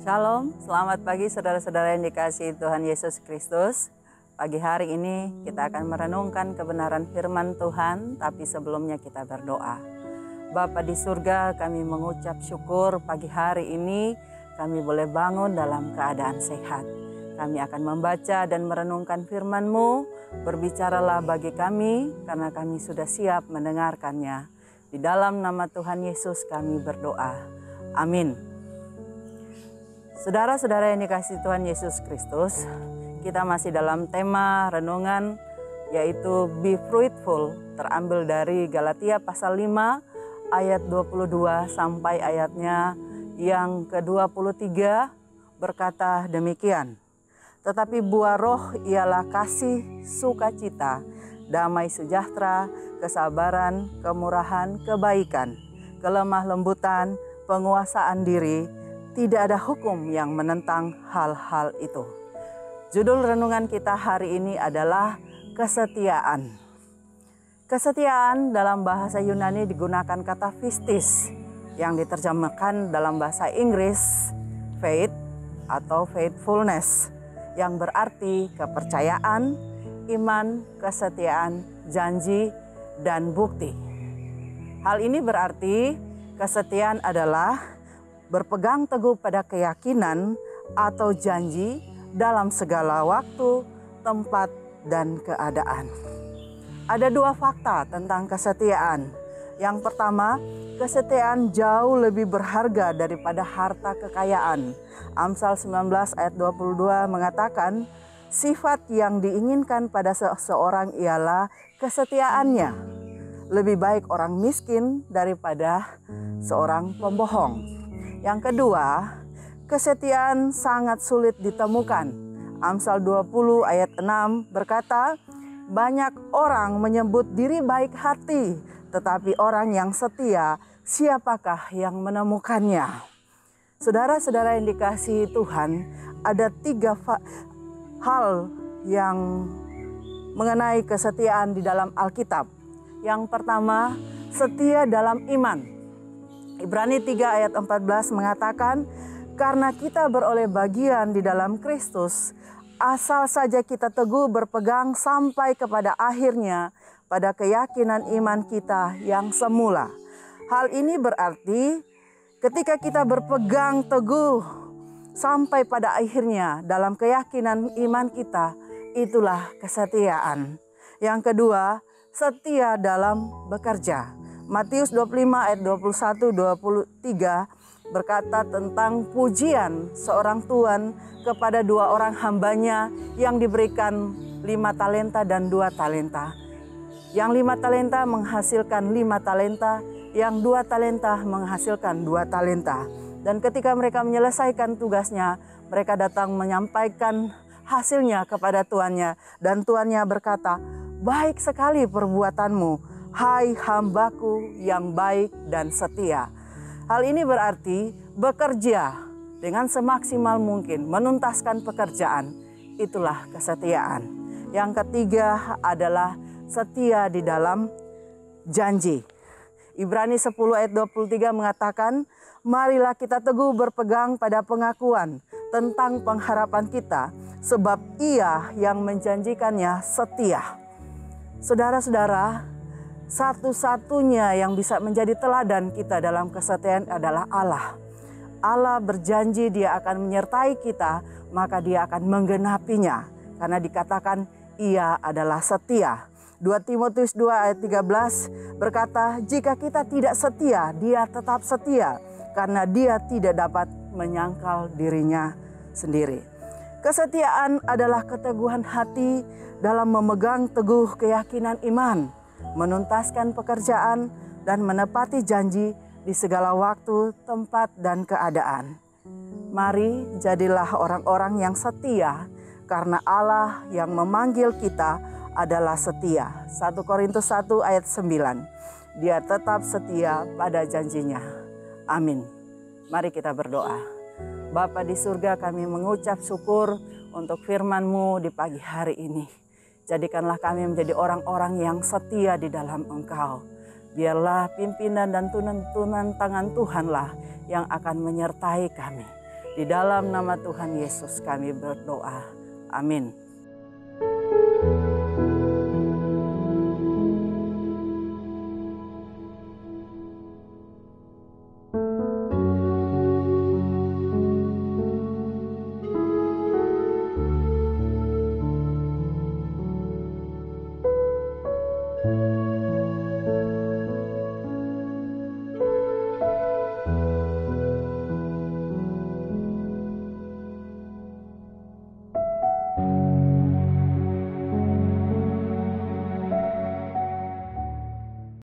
Shalom, selamat pagi saudara-saudara yang dikasihi Tuhan Yesus Kristus. Pagi hari ini kita akan merenungkan kebenaran firman Tuhan, tapi sebelumnya kita berdoa. Bapa di surga, kami mengucap syukur pagi hari ini kami boleh bangun dalam keadaan sehat. Kami akan membaca dan merenungkan firman-Mu, berbicaralah bagi kami karena kami sudah siap mendengarkannya. Di dalam nama Tuhan Yesus kami berdoa. Amin. Saudara-saudara yang dikasihi Tuhan Yesus Kristus, kita masih dalam tema renungan yaitu Be Fruitful, terambil dari Galatia pasal 5 ayat 22 sampai ayatnya yang ke-23 berkata demikian. Tetapi buah roh ialah kasih, sukacita, damai sejahtera, kesabaran, kemurahan, kebaikan, kelemah lembutan, penguasaan diri. Tidak ada hukum yang menentang hal-hal itu. Judul renungan kita hari ini adalah kesetiaan. Kesetiaan dalam bahasa Yunani digunakan kata pistis yang diterjemahkan dalam bahasa Inggris faith atau faithfulness yang berarti kepercayaan, iman, kesetiaan, janji, dan bukti. Hal ini berarti kesetiaan adalah berpegang teguh pada keyakinan atau janji dalam segala waktu, tempat, dan keadaan. Ada dua fakta tentang kesetiaan. Yang pertama, kesetiaan jauh lebih berharga daripada harta kekayaan. Amsal 19 ayat 22 mengatakan, sifat yang diinginkan pada seseorang ialah kesetiaannya. Lebih baik orang miskin daripada seorang pembohong. Yang kedua, kesetiaan sangat sulit ditemukan. Amsal 20 ayat 6 berkata, banyak orang menyebut diri baik hati, tetapi orang yang setia, siapakah yang menemukannya? Saudara-saudara yang dikasihi Tuhan, ada tiga hal yang mengenai kesetiaan di dalam Alkitab. Yang pertama, setia dalam iman. Ibrani 3 ayat 14 mengatakan, karena kita beroleh bagian di dalam Kristus, asal saja kita teguh berpegang sampai kepada akhirnya pada keyakinan iman kita yang semula. Hal ini berarti ketika kita berpegang teguh sampai pada akhirnya dalam keyakinan iman kita, itulah kesetiaan. Yang kedua, setia dalam bekerja. Matius 25 ayat 21-23 berkata tentang pujian seorang tuan kepada dua orang hambanya yang diberikan 5 talenta dan 2 talenta. Yang 5 talenta menghasilkan 5 talenta, yang 2 talenta menghasilkan 2 talenta. Dan ketika mereka menyelesaikan tugasnya, mereka datang menyampaikan hasilnya kepada tuannya. Dan tuannya berkata, baik sekali perbuatanmu, hai hambaku yang baik dan setia. Hal ini berarti bekerja dengan semaksimal mungkin, menuntaskan pekerjaan. Itulah kesetiaan. Yang ketiga adalah setia di dalam janji. Ibrani 10 ayat 23 mengatakan, marilah kita teguh berpegang pada pengakuan tentang pengharapan kita, sebab Ia yang menjanjikannya setia. Saudara-saudara, satu-satunya yang bisa menjadi teladan kita dalam kesetiaan adalah Allah. Allah berjanji Dia akan menyertai kita, maka Dia akan menggenapinya. Karena dikatakan Ia adalah setia. 2 Timotius 2 ayat 13 berkata, jika kita tidak setia, Dia tetap setia. Karena Dia tidak dapat menyangkal dirinya sendiri. Kesetiaan adalah keteguhan hati dalam memegang teguh keyakinan iman, menuntaskan pekerjaan, dan menepati janji di segala waktu, tempat, dan keadaan. Mari jadilah orang-orang yang setia, karena Allah yang memanggil kita adalah setia. 1 Korintus 1 ayat 9. Dia tetap setia pada janjinya. Amin. Mari kita berdoa. Bapa di surga, kami mengucap syukur untuk firman-Mu di pagi hari ini. Jadikanlah kami menjadi orang-orang yang setia di dalam Engkau. Biarlah pimpinan dan tuntunan tangan Tuhanlah yang akan menyertai kami. Di dalam nama Tuhan Yesus kami berdoa. Amin.